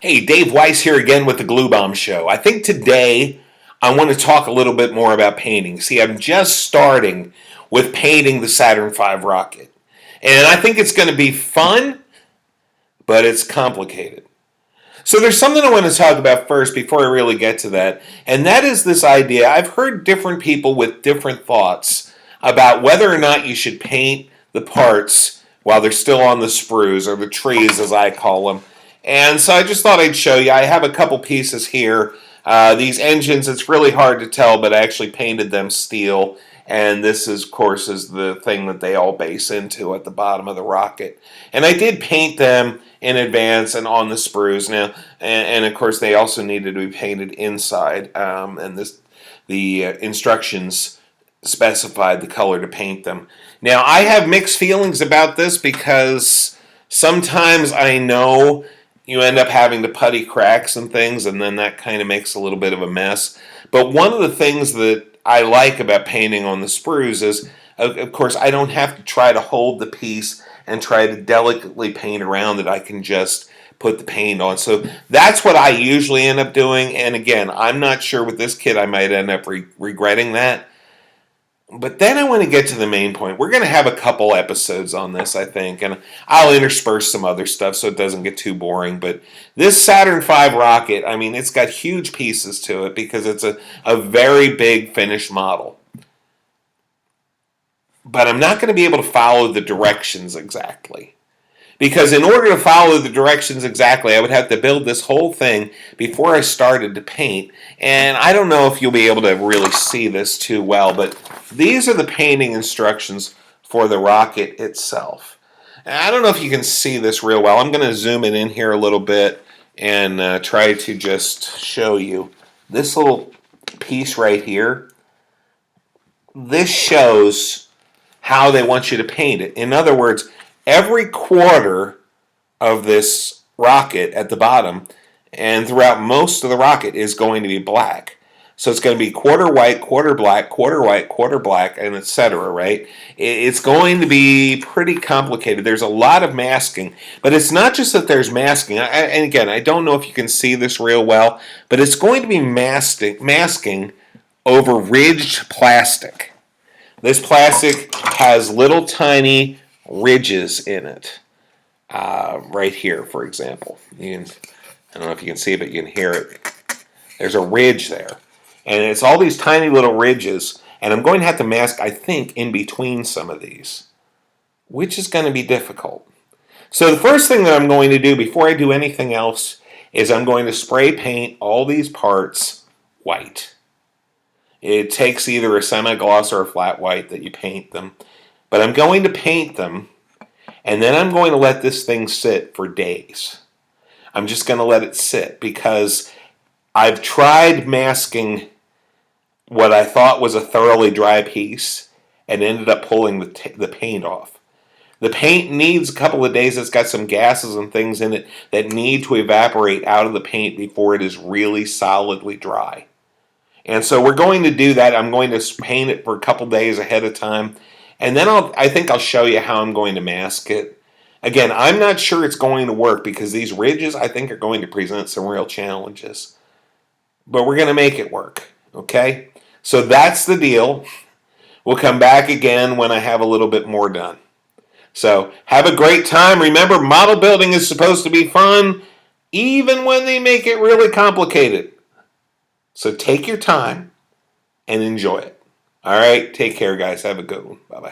Hey, Dave Weiss here again with the Glue Bomb Show. I think today I want to talk a little bit more about painting. See, I'm just starting with painting the Saturn V rocket. And I think it's going to be fun, but it's complicated. So there's something I want to talk about first before I really get to that, and that is this idea. I've heard different people with different thoughts about whether or not you should paint the parts while they're still on the sprues, or the trees as I call them. And so I just thought I'd show you. I have a couple pieces here. These engines, it's really hard to tell, but I actually painted them steel. And this, is, of course, is the thing that they all base into at the bottom of the rocket. And I did paint them in advance and on the sprues now. And of course, they also needed to be painted inside. The instructions specified the color to paint them. Now, I have mixed feelings about this because sometimes I know you end up having to putty cracks and things, and then that kind of makes a little bit of a mess. But one of the things that I like about painting on the sprues is, of course, I don't have to try to hold the piece and try to delicately paint around it. I can just put the paint on. So that's what I usually end up doing. And again, I'm not sure with this kit, I might end up regretting that. But then I want to get to the main point. We're going to have a couple episodes on this, I think, and I'll intersperse some other stuff so it doesn't get too boring. But this Saturn V rocket, I mean, it's got huge pieces to it because it's a very big finished model. But I'm not going to be able to follow the directions exactly. Because in order to follow the directions exactly, I would have to build this whole thing before I started to paint. And I don't know if you'll be able to really see this too well, but these are the painting instructions for the rocket itself. And I don't know if you can see this real well. I'm going to zoom it in here a little bit and try to just show you. This little piece right here, this shows how they want you to paint it. In other words, every quarter of this rocket at the bottom and throughout most of the rocket is going to be black. So it's going to be quarter white, quarter black, quarter white, quarter black, and etc., right? It's going to be pretty complicated. There's a lot of masking, but it's not just that there's masking. And again, I don't know if you can see this real well, but it's going to be masking over ridged plastic. This plastic has little tiny ridges in it. Right here, for example. I don't know if you can see it, but you can hear it. There's a ridge there. And it's all these tiny little ridges. And I'm going to have to mask, I think, in between some of these, which is going to be difficult. So the first thing that I'm going to do before I do anything else is I'm going to spray paint all these parts white. It takes either a semi-gloss or a flat white that you paint them. But I'm going to paint them, and then I'm going to let this thing sit for days. I'm just going to let it sit because I've tried masking what I thought was a thoroughly dry piece and ended up pulling the paint off. The paint needs a couple of days. It's got some gases and things in it that need to evaporate out of the paint before it is really solidly dry. And so we're going to do that. I'm going to paint it for a couple days ahead of time. And then I think I'll show you how I'm going to mask it. Again, I'm not sure it's going to work because these ridges, I think, are going to present some real challenges. But we're going to make it work, okay? So that's the deal. We'll come back again when I have a little bit more done. So have a great time. Remember, model building is supposed to be fun, even when they make it really complicated. So take your time and enjoy it. All right, take care, guys. Have a good one. Bye-bye.